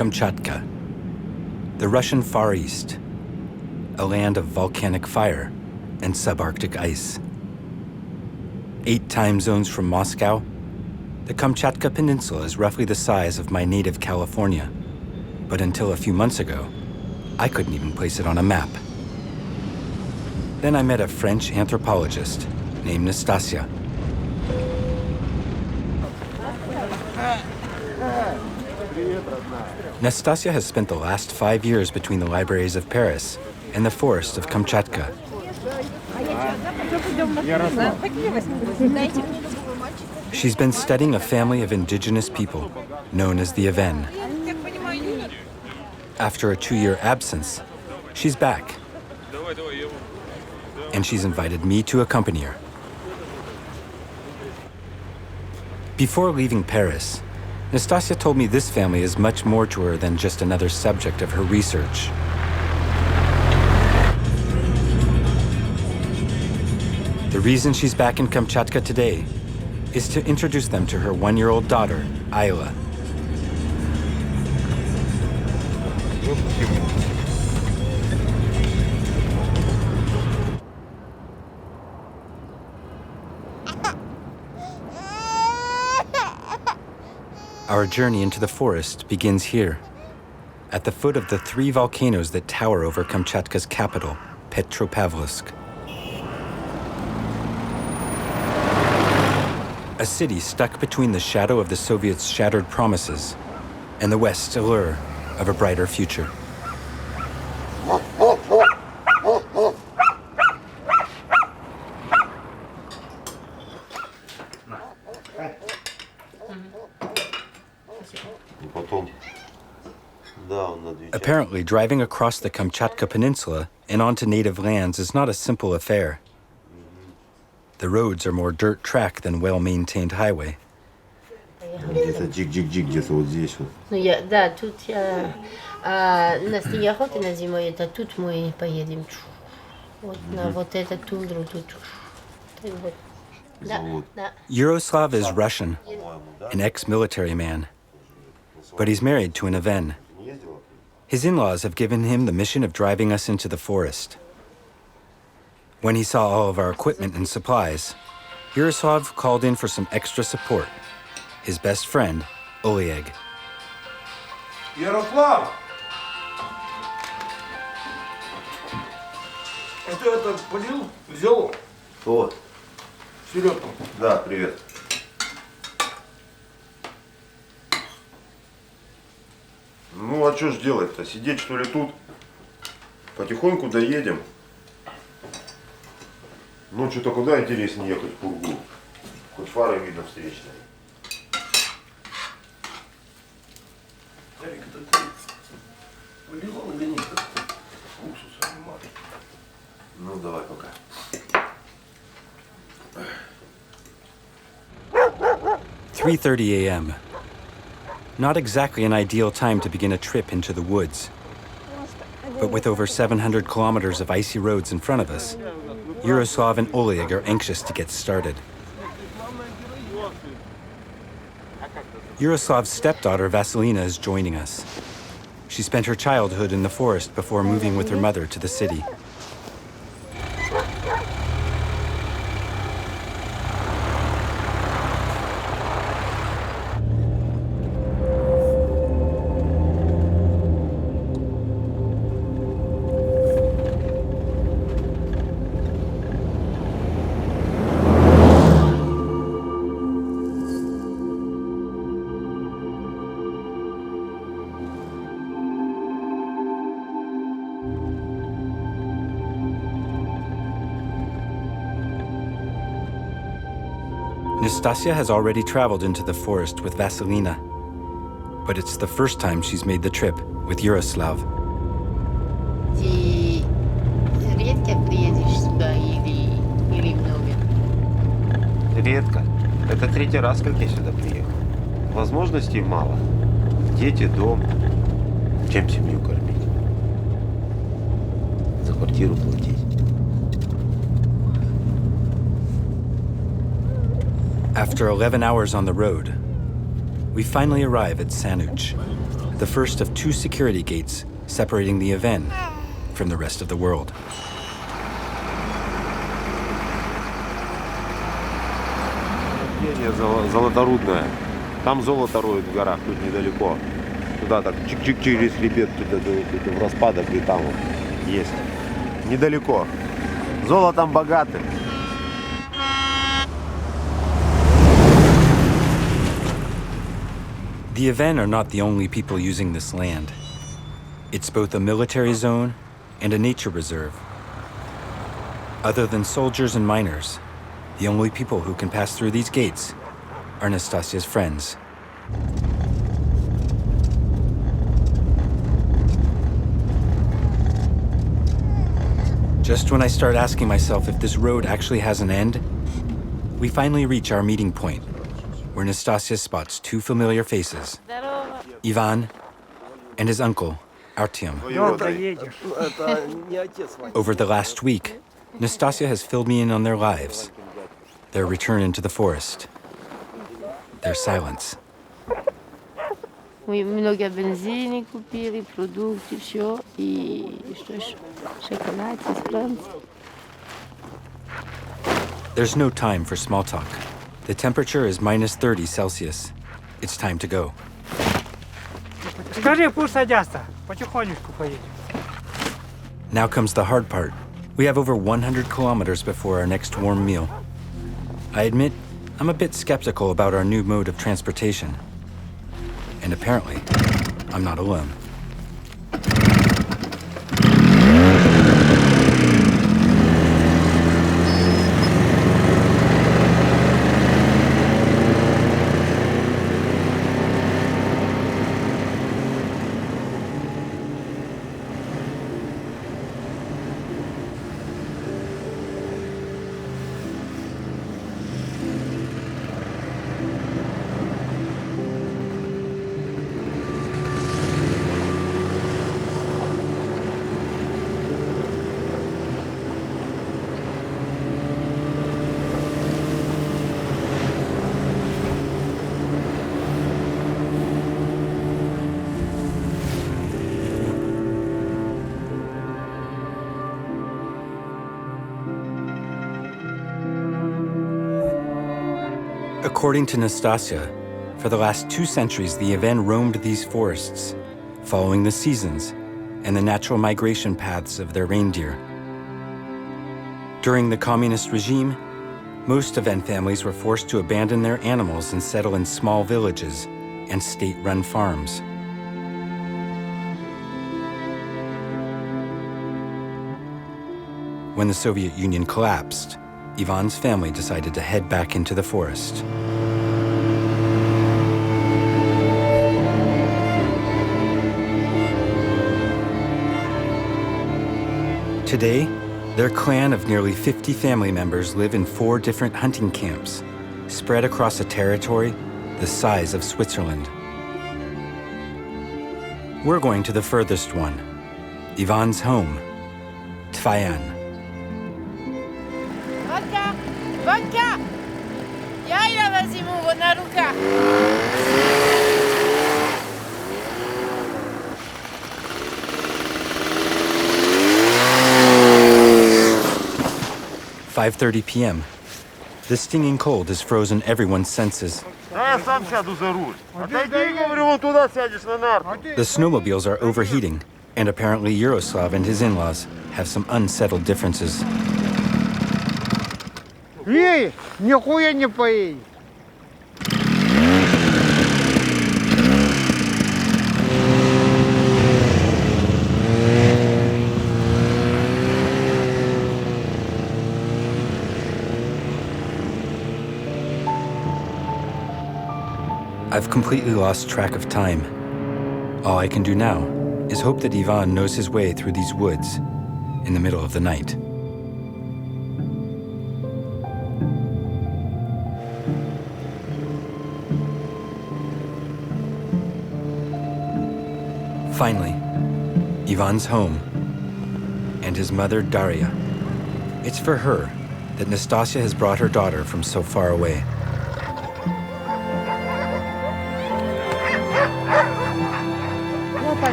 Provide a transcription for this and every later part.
Kamchatka, the Russian Far East, a land of volcanic fire and subarctic ice. 8 time zones from Moscow, the Kamchatka Peninsula is roughly the size of my native California, but until a few months ago, I couldn't even place it on a map. Then I met a French anthropologist named Nastassja. Nastassja has spent the last 5 years between the libraries of Paris and the forests of Kamchatka. She's been studying a family of indigenous people known as the Tvaian. After a 2-year absence, she's back. And she's invited me to accompany her. Before leaving Paris, Nastassja told me this family is much more to her than just another subject of her research. The reason she's back in Kamchatka today is to introduce them to her 1-year-old daughter, Ayla. Our journey into the forest begins here, at the foot of the 3 volcanoes that tower over Kamchatka's capital, Petropavlovsk. A city stuck between the shadow of the Soviets' shattered promises and the West's allure of a brighter future. Apparently, driving across the Kamchatka Peninsula and onto native lands is not a simple affair. The roads are more dirt track than well-maintained highway. Где-то джик-джик-джик, где-то вот здесь вот. Да, тут на снеге охоты на зимой, это тут мы поедем. Вот на вот эту тундру тут. Да. Yaroslav is Russian, an ex-military man, but he's married to an Tvaian. His in-laws have given him the mission of driving us into the forest. When he saw all of our equipment and supplies, Yaroslav called in for some extra support. His best friend, Oleg. Ярослав! А ты это полил? Взял? Вот. Селедку? Да, привет. Ну, а что ж делать-то? Сидеть, что ли, тут? Потихоньку доедем. Ну, что-то куда интереснее ехать в пургу? Хоть фары видно встречные. Дарик, это ты полила или нет? Уксуса нема. Ну, давай пока. 3:30 a.m. Not exactly an ideal time to begin a trip into the woods. But with over 700 kilometers of icy roads in front of us, Yaroslav and Oleg are anxious to get started. Yaroslav's stepdaughter Vasilina is joining us. She spent her childhood in the forest before moving with her mother to the city. Nastassja has already traveled into the forest with Vasilina, but it's the first time she's made the trip with Yaroslav. Ты редко приедешь сюда или много? Редко. Это 3-й раз, как я сюда приехал. Возможностей мало. Дети, дом. Чем семью кормить? За квартиру платить. After 11 hours on the road, we finally arrive at Sanuch, the first of 2 security gates separating the Tvaian from the rest of the world. Золоторудная. Там золото роют в горах, тут недалеко. Туда так чик-чик через хребет, туда в распадок, и там вот есть. Недалеко. Золотом богаты. The Tvaian are not the only people using this land. It's both a military zone and a nature reserve. Other than soldiers and miners, the only people who can pass through these gates are Nastassja's friends. Just when I start asking myself if this road actually has an end, we finally reach our meeting point, where Nastassja spots 2 familiar faces, Ivan and his uncle, Artyom. Over the last week, Nastassja has filled me in on their lives, their return into the forest, their silence. Мы много бензина купили, продукты, все, и что еще? Шоколад из Франции. There's no time for small talk. The temperature is minus 30 Celsius. It's time to go. Скажи, пусть садятся, потихонечку поедем. Now comes the hard part. We have over 100 kilometers before our next warm meal. I admit, I'm a bit skeptical about our new mode of transportation. And apparently, I'm not alone. According to Nastassja, for the last 2 centuries, the Tvaian roamed these forests, following the seasons and the natural migration paths of their reindeer. During the communist regime, most Tvaian families were forced to abandon their animals and settle in small villages and state-run farms. When the Soviet Union collapsed, Ivan's family decided to head back into the forest. Today, their clan of nearly 50 family members live in 4 different hunting camps, spread across a territory the size of Switzerland. We're going to the furthest one, Ivan's home, Tvaian. Vodka! Vodka! Я возьму его на руках. 5:30 p.m. The stinging cold has frozen everyone's senses. The snowmobiles are overheating, and apparently Yaroslav and his in-laws have some unsettled differences. Эй, нихуя не поедет. I've completely lost track of time. All I can do now is hope that Ivan knows his way through these woods in the middle of the night. Finally, Ivan's home and his mother, Daria. It's for her that Nastassja has brought her daughter from so far away.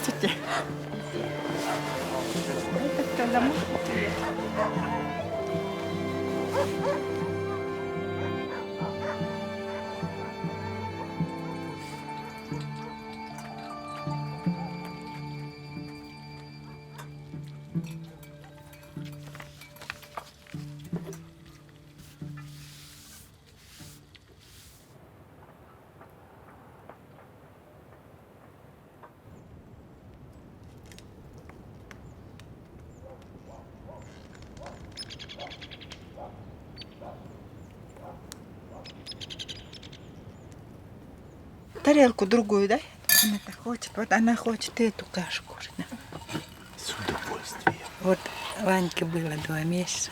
Здравствуйте. Это домой? Тарелку другую, дай. Она-то хочет. Вот она хочет эту кашу кушать. Да. С удовольствием. Вот Ваньке было 2 месяца.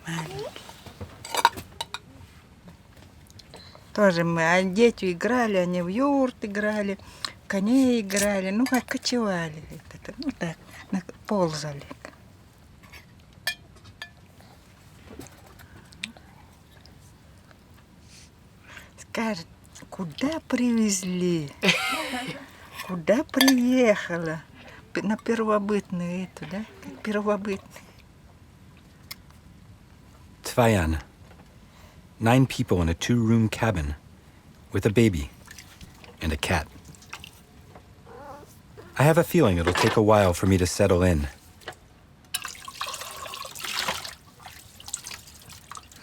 Маленький. Тоже мы, а дети играли, они в юрт играли, в коней играли, ну как кочевали. Ну так, ползали. Скажет, куда привезли? Куда приехала? На первобытную эту, да? Первобытную. Tvaian. 9 people in a 2-room cabin with a baby and a cat. I have a feeling it'll take a while for me to settle in.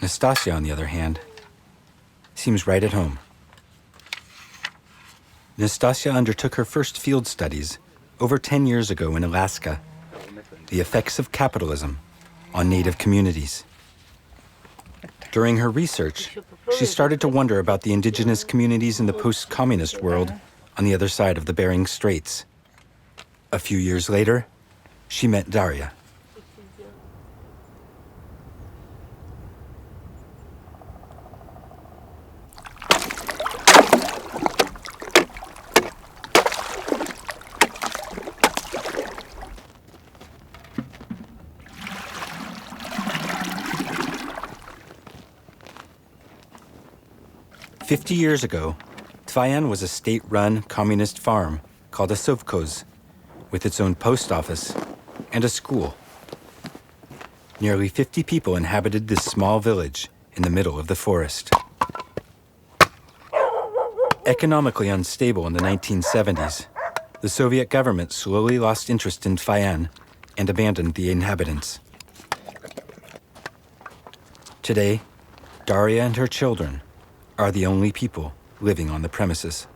Nastassja, on the other hand, seems right at home. Nastassja undertook her first field studies over 10 years ago in Alaska, the effects of capitalism on native communities. During her research, she started to wonder about the indigenous communities in the post-communist world on the other side of the Bering Straits. A few years later, she met Daria. "50 years ago, Tvaian was a state-run communist farm called a sovkhoz, with its own post office and a school. Nearly 50 people inhabited this small village in the middle of the forest. Economically unstable in the 1970s, the Soviet government slowly lost interest in Tvaian and abandoned the inhabitants. Today, Daria and her children are the only people living on the premises."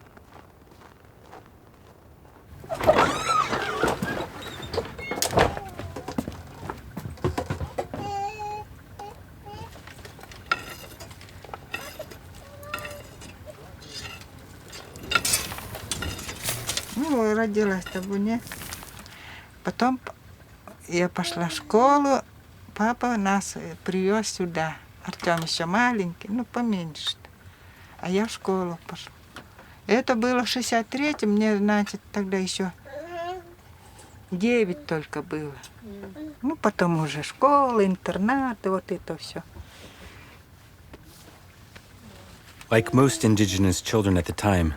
Ну, родилась в Табуне. Потом я пошла в школу. Папа нас привез сюда. Артем еще маленький, ну, поменьше. А я в школу пошла. Это было в 63-м, мне, значит, тогда еще 9 только было. Ну, потом уже школа, интернаты, вот это все. Like most indigenous children at the time,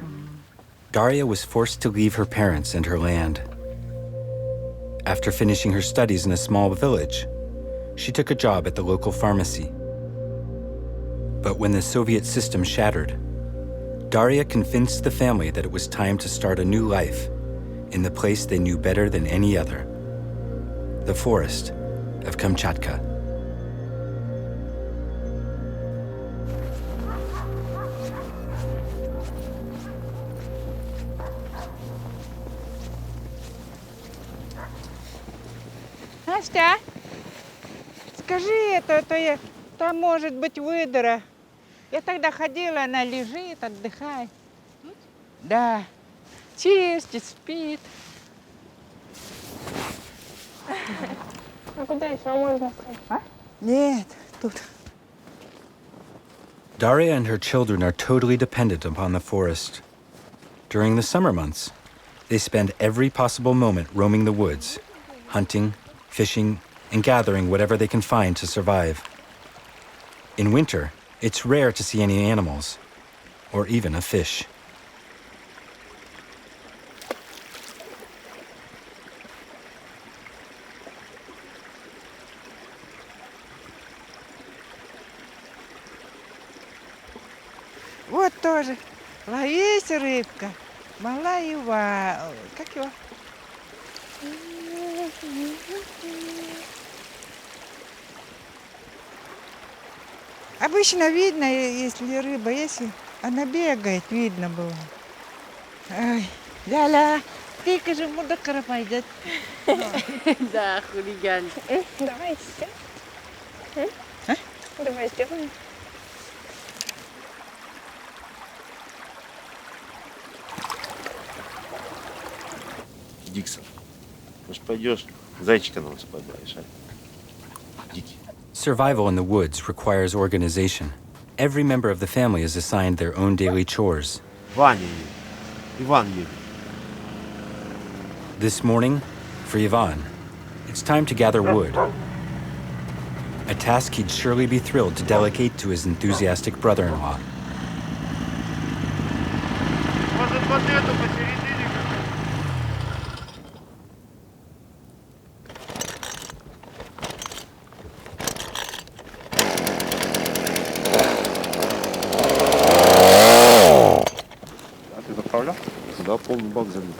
Daria was forced to leave her parents and her land. After finishing her studies in a small village, she took a job at the local pharmacy. But when the Soviet system shattered, Daria convinced the family that it was time to start a new life in the place they knew better than any other, the forest of Kamchatka. Настя, скажи это, там может быть выдра. Я тогда ходила, она лежит, отдыхает. Да, чистит, спит. А куда еще можно сказать? А? Нет, тут. Daria and her children are totally dependent upon the forest. During the summer months, they spend every possible moment roaming the woods, hunting, fishing, and gathering whatever they can find to survive. In winter, it's rare to see any animals, or even a fish. Вот тоже. Ловись, рыбка. Малаева. Как его? Обычно видно, если рыба, если она бегает, видно было. Ой, Ляля, ты, кажи, мудакара пойдет. Да, хулиган. Давай сделаем. Давай сделаем. Диксон, может пойдешь, зайчика нам споймаешь, а? Дикий. Survival in the woods requires organization. Every member of the family is assigned their own daily chores. Ваня едет. Иван едет. This morning, for Ivan, it's time to gather wood. A task he'd surely be thrilled to delegate to his enthusiastic brother-in-law. Может, вот эту посередине? А ты заправлял? Да, полный бак залил.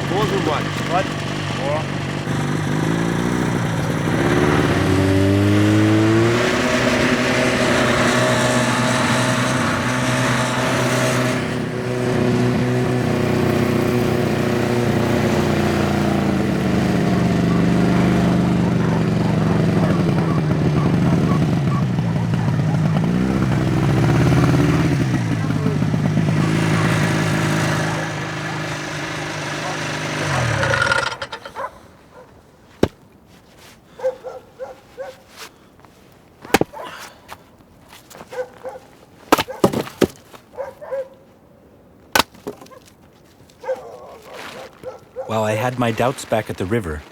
Боже мой. While I had my doubts back at the river,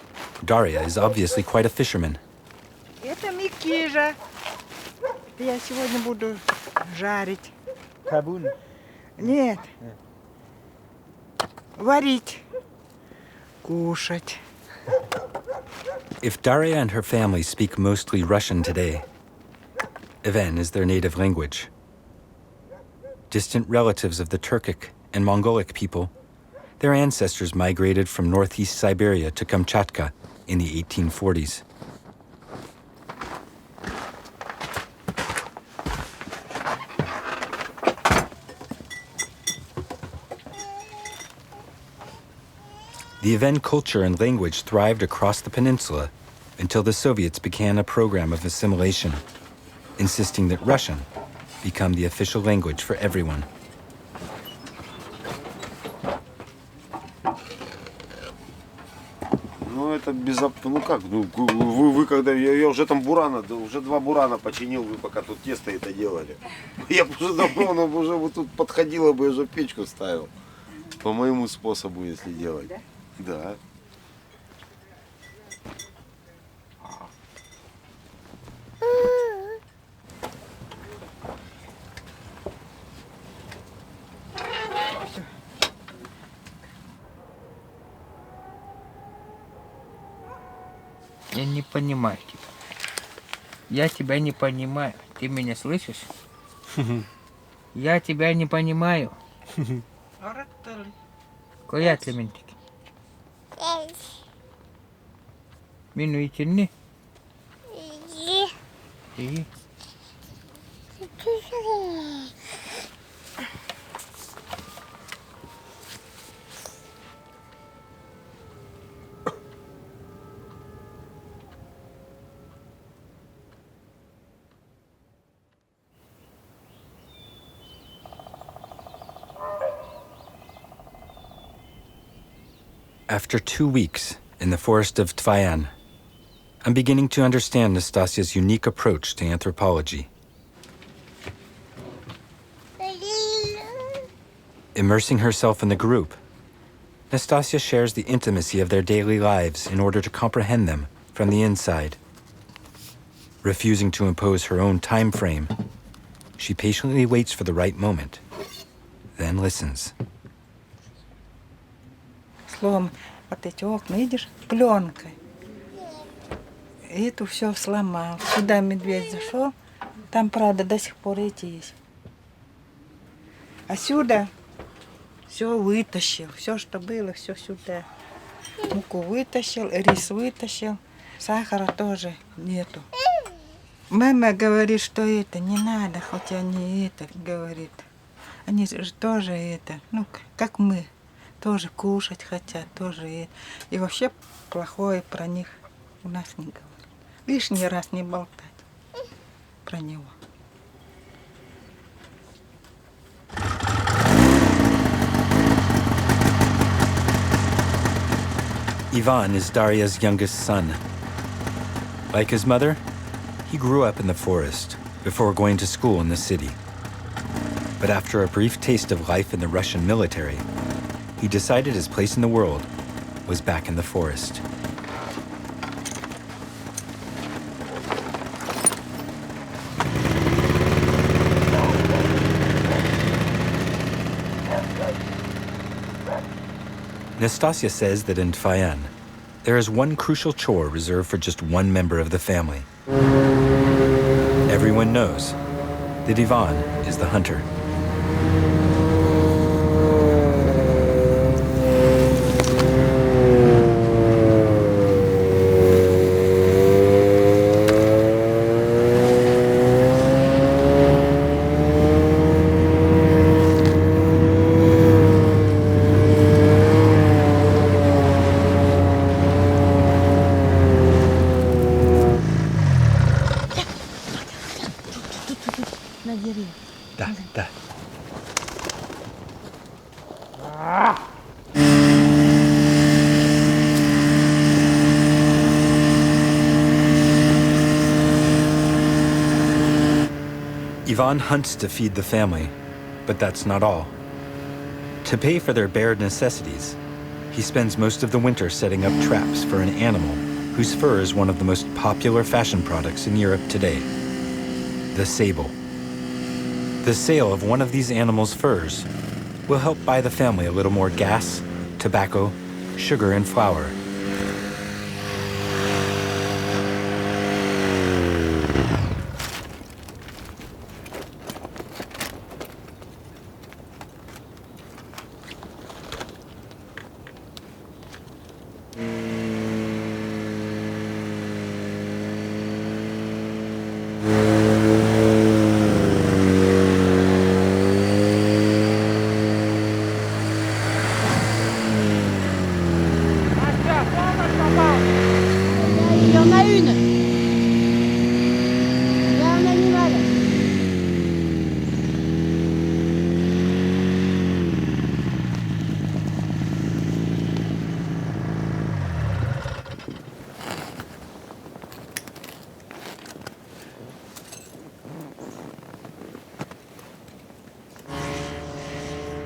Daria is obviously quite a fisherman. Это микижа. Я сегодня буду жарить. Табун. Нет. Варить. Кушать. If Daria and her family speak mostly Russian today, Ivan is their native language. Distant relatives of the Turkic and Mongolic people, their ancestors migrated from northeast Siberia to Kamchatka in the 1840s. The Ivan culture and language thrived across the peninsula until the Soviets began a program of assimilation, insisting that Russian become the official language for everyone. Ну это ну как, вы когда, я уже там бурана, уже 2 бурана починил, вы пока тут тесто это делали. Я бы уже давно, оно бы уже вот тут подходило бы, я уже печку ставил. По моему способу, если делать. Да. Я не понимаю тебя. Я тебя не понимаю. Ты меня слышишь? Я тебя не понимаю. Коя Клементик? Мину и тяни. И. After 2 weeks in the forest of Tvaian, I'm beginning to understand Nastassja's unique approach to anthropology. Immersing herself in the group, Nastassja shares the intimacy of their daily lives in order to comprehend them from the inside. Refusing to impose her own time frame, she patiently waits for the right moment, then listens. Слом, вот эти окна, видишь, пленкой. И это все сломал. Сюда медведь зашел, там, правда, до сих пор эти есть. А сюда все вытащил, все, что было, все сюда. Муку вытащил, рис вытащил, сахара тоже нету. Мама говорит, что это не надо, хоть они это говорит. Они же тоже это, ну, как мы, тоже кушать хотят, тоже это. И вообще плохое про них у нас не говорят. Лишний раз не болтать про него. Ivan is Daria's youngest son. Like his mother, he grew up in the forest before going to school in the city. But after a brief taste of life in the Russian military, he decided his place in the world was back in the forest. Nastassja says that in Tvaian, there is one crucial chore reserved for just one member of the family. Everyone knows that Ivan is the hunter. Да, да. Ivan hunts to feed the family, but that's not all. To pay for their bare necessities, he spends most of the winter setting up traps for an animal whose fur is one of the most popular fashion products in Europe today, the sable. The sale of one of these animals' furs will help buy the family a little more gas, tobacco, sugar, and flour. Il y en a une. Il y a un animal.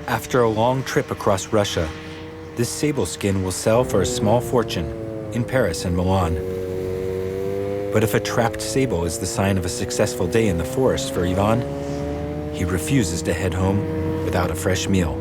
After a long trip across Russia, this sable skin will sell for a small fortune in Paris and Milan. But if a trapped sable is the sign of a successful day in the forest for Ivan, he refuses to head home without a fresh meal.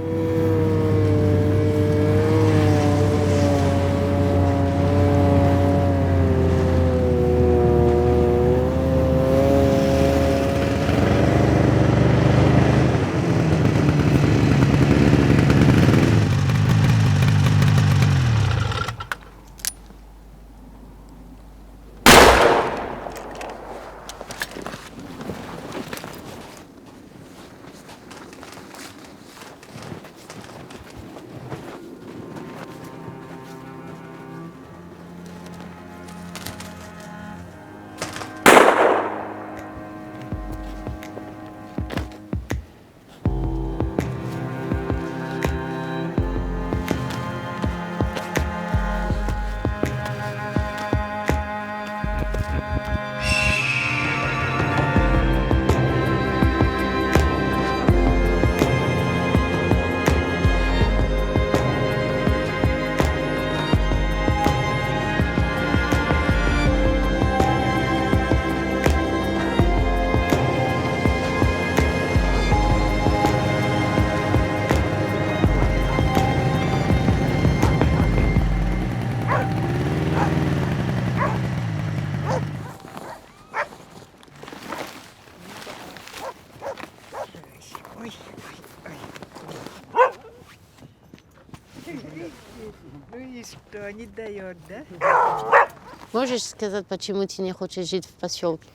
никто не дает, да? Можешь сказать, почему ты не хочешь жить в поселке?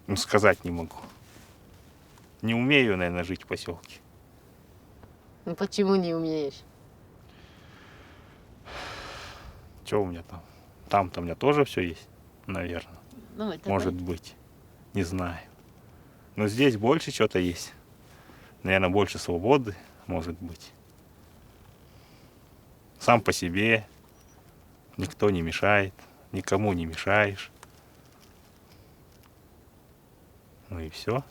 Ну, сказать не могу. Не умею, наверное, жить в поселке. Ну почему не умеешь? Что у меня там? Там-то у меня тоже все есть, наверное. Ну, это Может понятно. быть. Не знаю. Но здесь больше чего-то есть. Наверное, больше свободы, может быть. Сам по себе. Никто не мешает. Никому не мешаешь. Ну и все.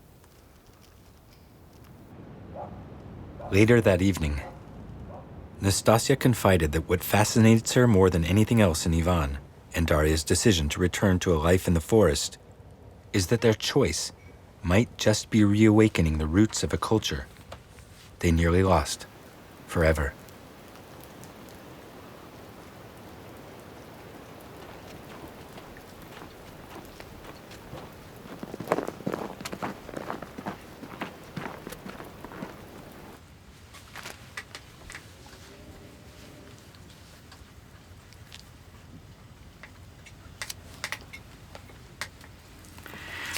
Later that evening, Nastassja confided that what fascinates her more than anything else in Ivan and Daria's decision to return to a life in the forest is that their choice might just be reawakening the roots of a culture they nearly lost forever.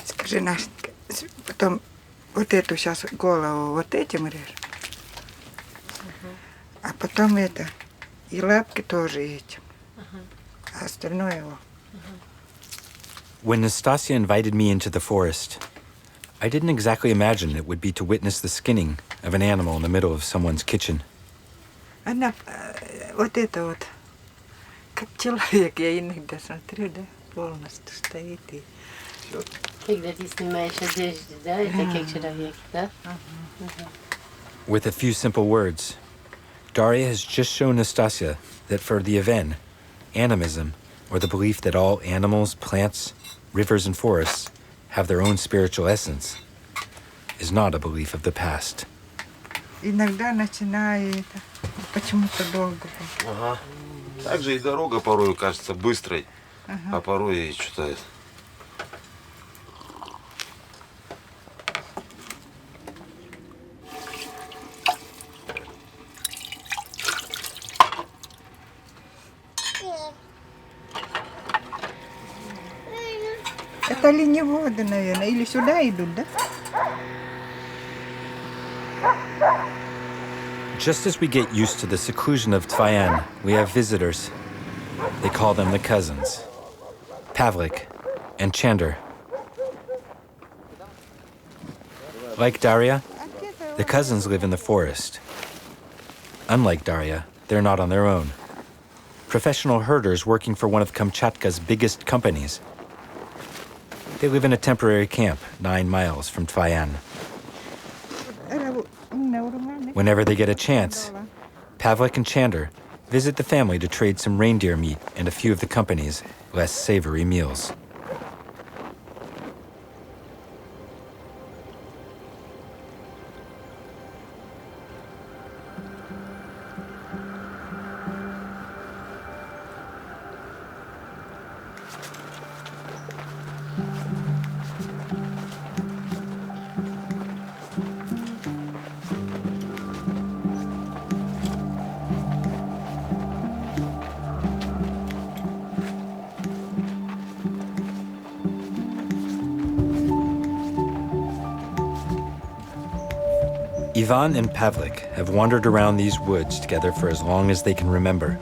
Скажи, Настя, потом вот эту сейчас голову вот этим режь. А потом это, и лапки тоже этим. А остальное его. When Nastassja invited me into the forest, I didn't exactly imagine it would be to witness the skinning of an animal in the middle of someone's kitchen. Она вот это вот, как человек, я иногда смотрю, да, полностью стоит и все. Когда ты снимаешь одежду, да, это как человек, да? With a few simple words, Daria has just shown Nastassja that for the Aven, animism, or the belief that all animals, plants, rivers, and forests have their own spiritual essence, is not a belief of the past. Иногда начинаю это, почему-то долго. Ага. Также и дорога порой кажется быстрой, а порой и что-то... Это оленеводы, наверное, или сюда идут, да? Just as we get used to the seclusion of Tvaian, we have visitors. They call them the cousins, Pavlik and Chander. Like Daria, the cousins live in the forest. Unlike Daria, they're not on their own. Professional herders working for one of Kamchatka's biggest companies. They live in a temporary camp 9 miles from Tvaian. Whenever they get a chance, Pavlik and Chander visit the family to trade some reindeer meat and a few of the company's less savory meals. Ivan and Pavlik have wandered around these woods together for as long as they can remember.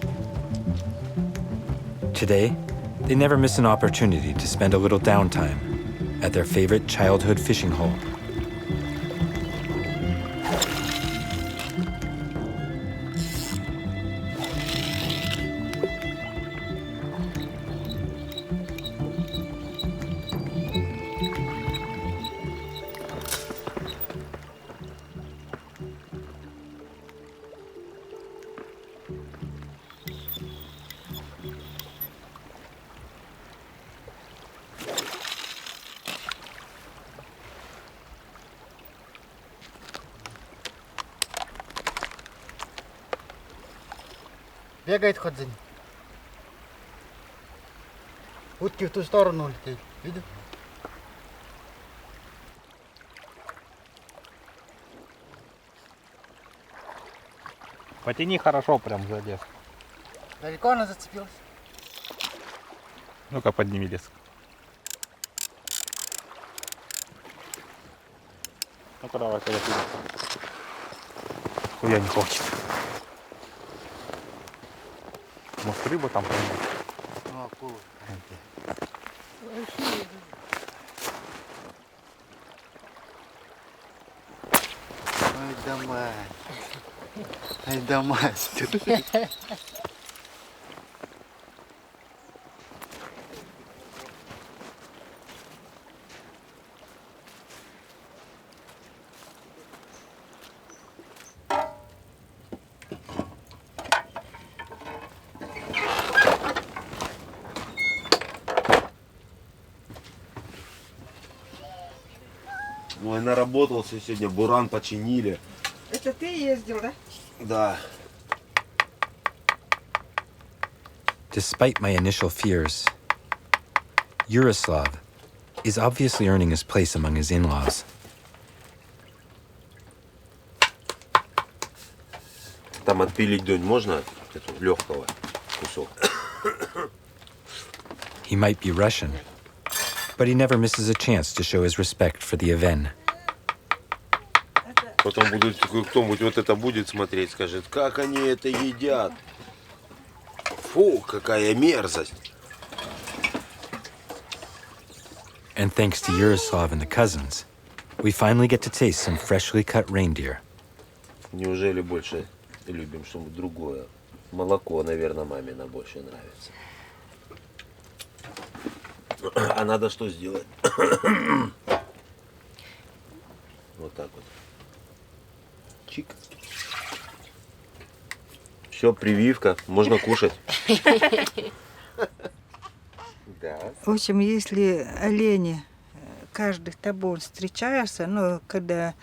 Today, they never miss an opportunity to spend a little downtime at their favorite childhood fishing hole. Бегает ходзин. Утки в ту сторону летят. Видишь? Потяни хорошо прям за лес. Далеко она зацепилась? Ну-ка подними лес. Ну-ка давай, когда ты. Хуя не хочет. Может рыба там поймет? Ну, акула. Ай да мать. Ай да мать. Ой, наработался сегодня, буран починили. Это ты ездил, да? Да. Despite my initial fears, Yaroslav is obviously earning his place among his in-laws. Там отпилить, Донь, можно эту легкого кусок? He might be Russian, but he never misses a chance to show his respect for the Aven. Потом будет кто-нибудь вот это будет смотреть, скажет, как они это едят. Фу, какая мерзость. And thanks to Yaroslav and the cousins, we finally get to taste some freshly cut reindeer. Неужели больше любим что-нибудь другое? Молоко, наверное, мамина больше нравится. А надо что сделать? Вот так вот. Чик. Все, прививка, можно кушать. Да. В общем, если олени каждый табун встречаются, ну, когда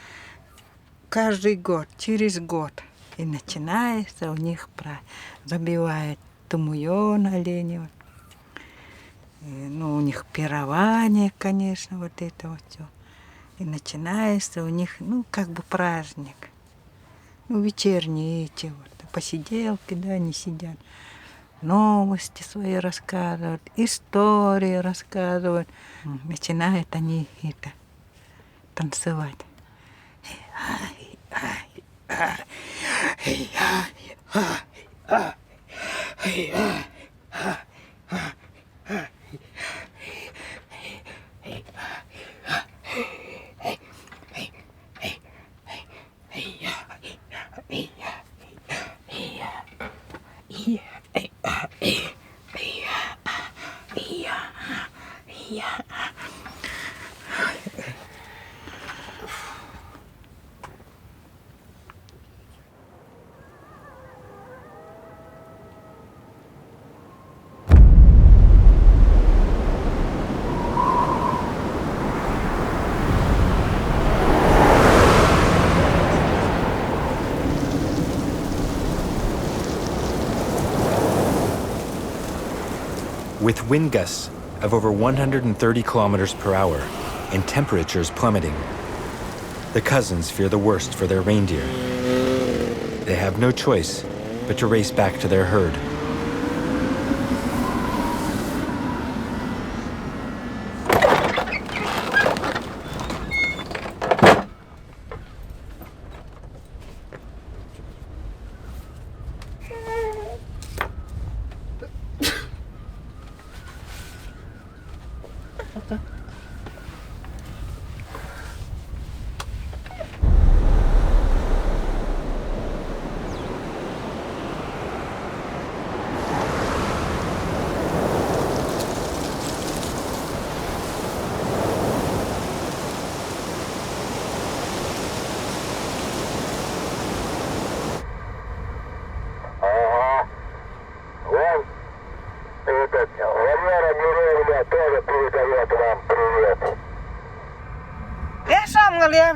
каждый год, через год, и начинается у них забивают тумуён оленей. Ну, у них пирование, конечно, вот это вот все. И начинается у них, ну, как бы праздник. Ну, вечерние эти вот посиделки, да, они сидят. Новости свои рассказывают, истории рассказывают. Начинают они это танцевать. With wind gusts of over 130 kilometers per hour and temperatures plummeting, the cousins fear the worst for their reindeer. They have no choice but to race back to their herd.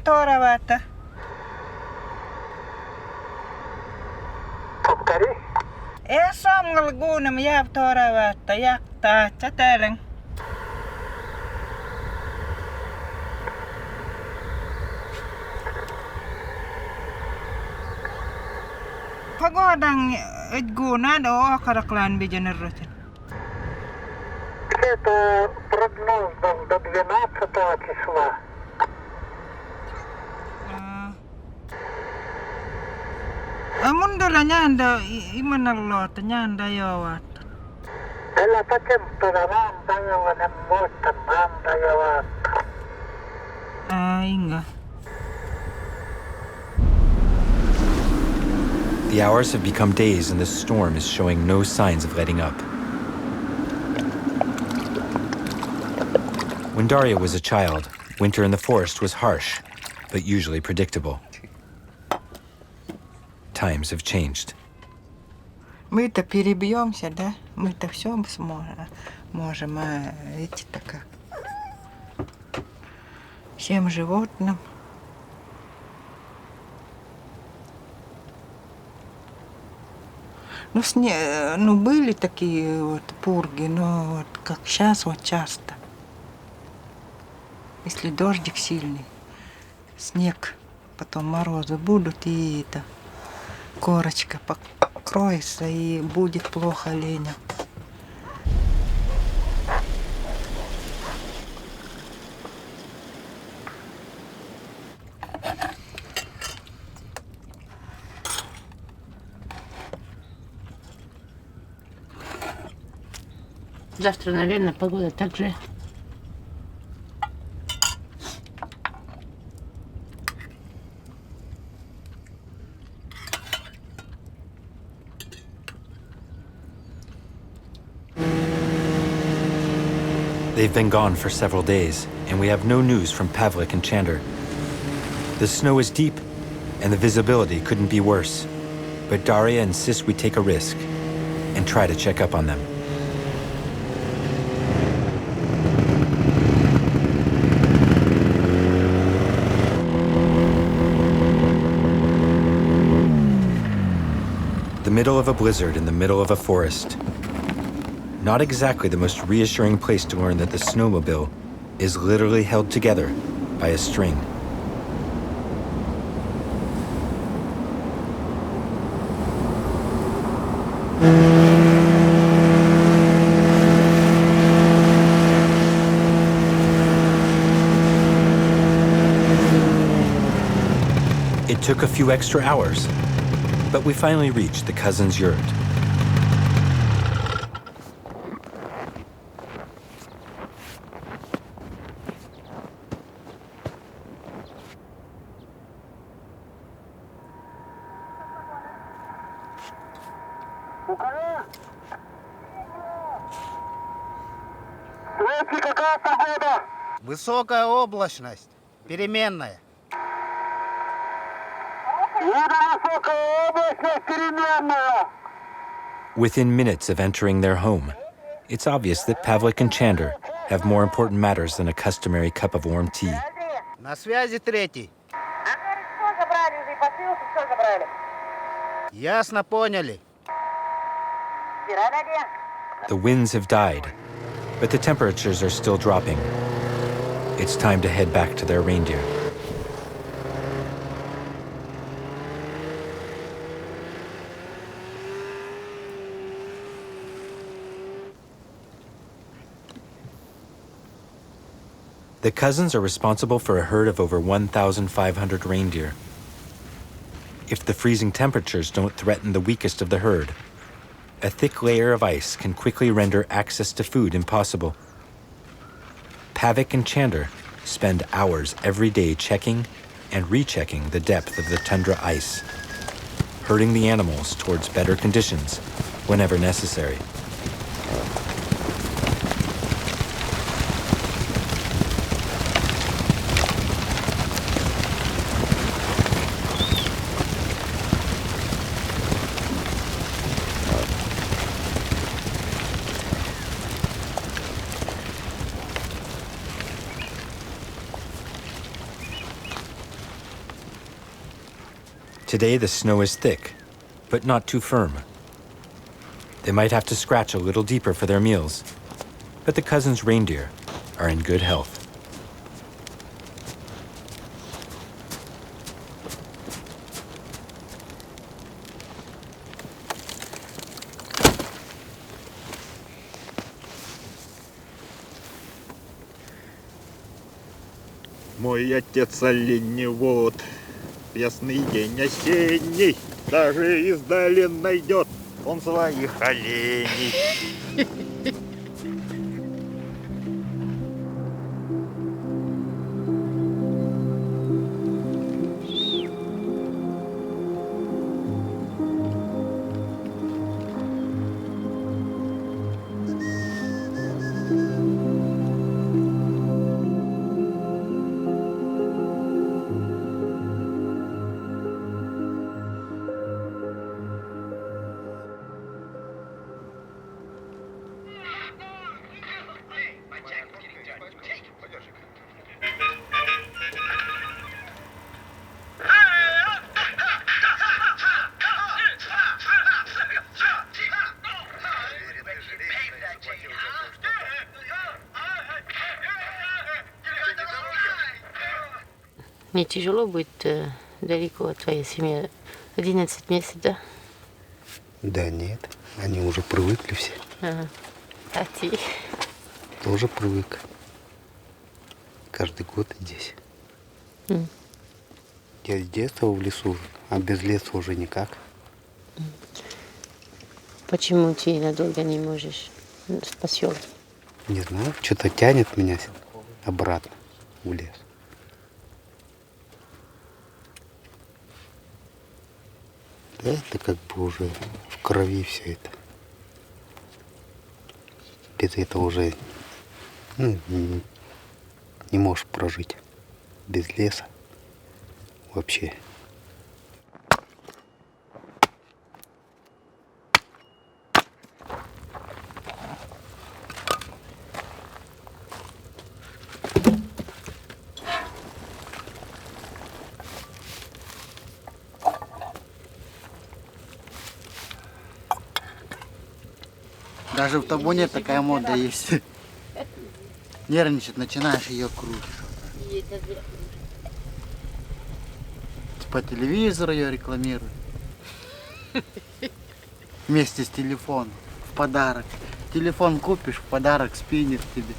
Товаровато. Повтори. Самгал гунам я товаровато, я чателен. Погода идгуна, да окараклан беженерротен. Это прогноз до 12 числа. Mundalla nyanda imanalloota nyanda joavat. Älä pakempana maantajalla, en muista maantajalla. Inga. The hours have become days and the storm is showing no signs of letting up. When Daria was a child, winter in the forest was harsh, but usually predictable. Times have changed. Мы-то перебьемся, да? Мы-то все можем, а эти-то как? Всем животным. Ну, были такие вот пурги, но вот как сейчас вот часто. Если дождик сильный, снег, потом морозы будут, и это корочка покроется, и будет плохо оленям. Завтра, наверное, погода так же. They've been gone for several days, and we have no news from Pavlik and Chander. The snow is deep, and the visibility couldn't be worse. But Daria insists we take a risk and try to check up on them. The middle of a blizzard in the middle of a forest. Not exactly the most reassuring place to learn that the snowmobile is literally held together by a string. It took a few extra hours, but we finally reached the cousins' yurt. Высокая облачность, переменная. Within minutes of entering their home, it's obvious that Pavlik and Chander have more important matters than a customary cup of warm tea. На связи третий. Ясно, поняли. The winds have died, but the temperatures are still dropping. It's time to head back to their reindeer. The cousins are responsible for a herd of over 1,500 reindeer. If the freezing temperatures don't threaten the weakest of the herd, a thick layer of ice can quickly render access to food impossible. Pavlik and Chander spend hours every day checking and rechecking the depth of the tundra ice, herding the animals towards better conditions whenever necessary. Today the snow is thick, but not too firm. They might have to scratch a little deeper for their meals, but the cousins' reindeer are in good health. Мой отец оленевод, ясный день осенний, даже издали найдет он своих оленей. Не тяжело быть далеко от твоей семьи? 11 месяцев, да? Да нет, они уже привыкли все. Ага. А ты? Тоже привык. Каждый год здесь. Я с детства в лесу, а без леса уже никак. Почему ты надолго не можешь в поселке? Не знаю, что-то тянет меня обратно в лес. Да, это как бы уже в крови все это. Без этого уже не можешь прожить. Без леса вообще. Даже в Табуне такая мода есть. Нервничать начинаешь, ее крутишь. По телевизору ее рекламируют. Вместе с телефоном. В подарок. Телефон купишь, в подарок спиннер тебе.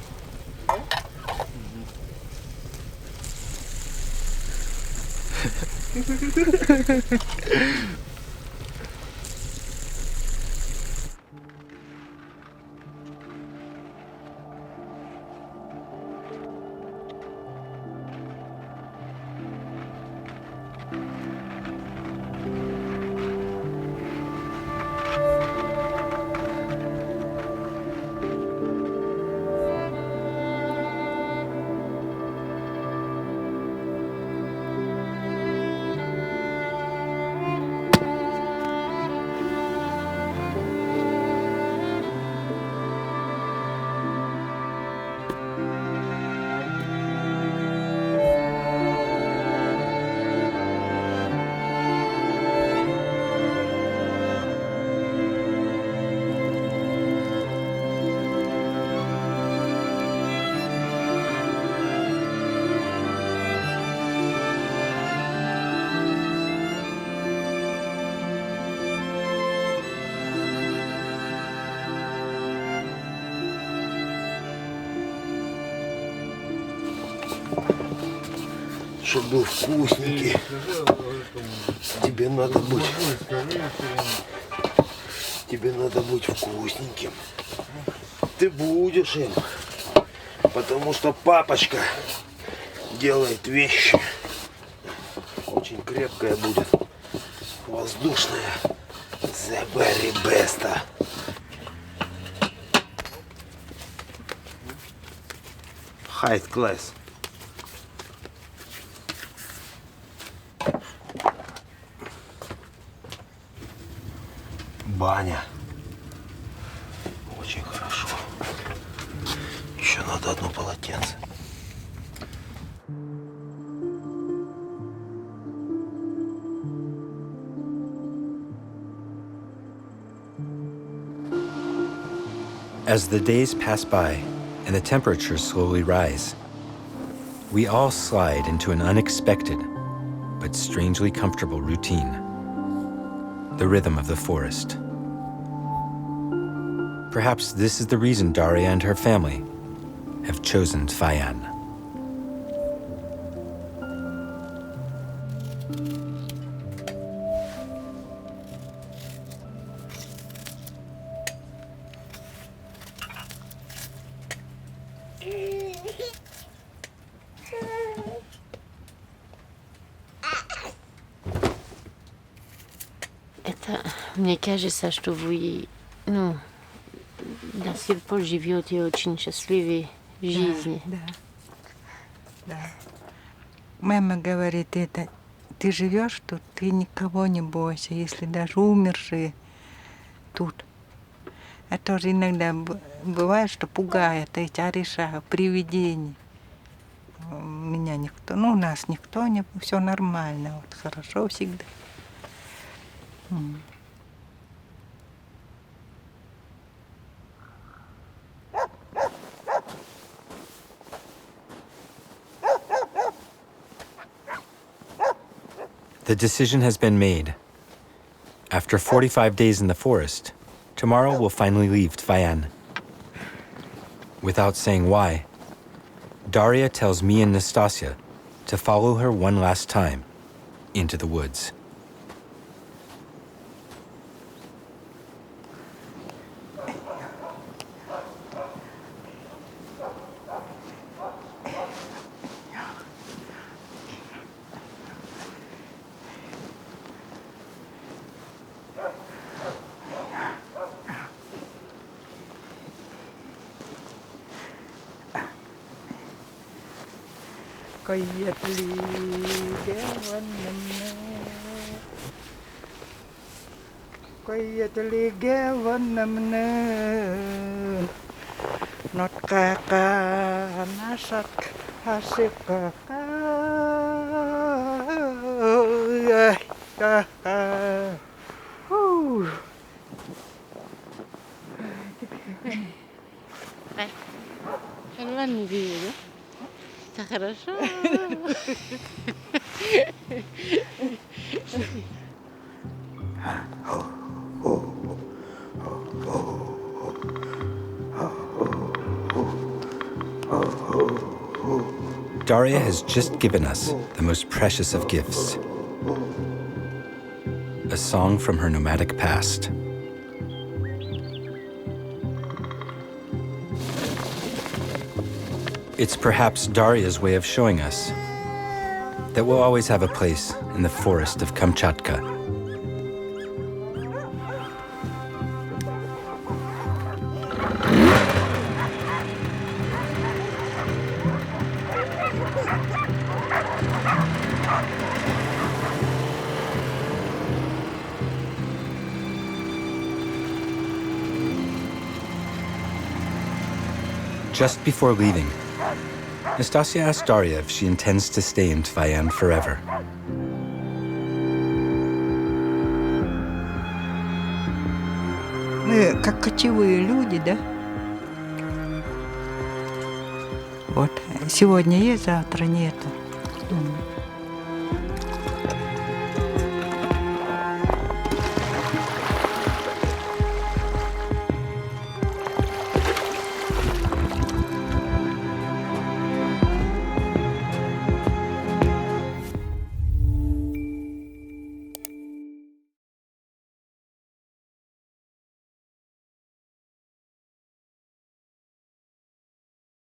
Чтобы был вкусненький. Тебе надо быть вкусненьким. Ты будешь им. Потому что папочка делает вещи. Очень крепкая будет. Воздушная. The very best. High class. Баня. Очень хорошо. Еще надо одно полотенце. As the days pass by and the temperatures slowly rise, we all slide into an unexpected but strangely comfortable routine. The rhythm of the forest. Perhaps this is the reason Daria and her family have chosen Tvaian. Мне кажется, что вы, до сих пор живете очень счастливой жизнью. Да. Да. Мама говорит, это ты живешь тут, ты никого не бойся, если даже умершие тут. А тоже иногда бывает, что пугает эти орешага, привидения. Меня никто, у нас никто не, все нормально, вот хорошо всегда. The decision has been made. After 45 days in the forest, tomorrow we'll finally leave Tvaian. Without saying why, Daria tells me and Nastassja to follow her one last time into the woods. Not kaka nasak hasik kaka. Ладно, видно. Так хорошо. Daria has just given us the most precious of gifts, a song from her nomadic past. It's perhaps Daria's way of showing us that we'll always have a place in the forest of Kamchatka. Just before leaving, Nastassja asked Daria if she intends to stay in Tvaian forever. Мы как кочевые люди, да? Вот сегодня есть, завтра нету.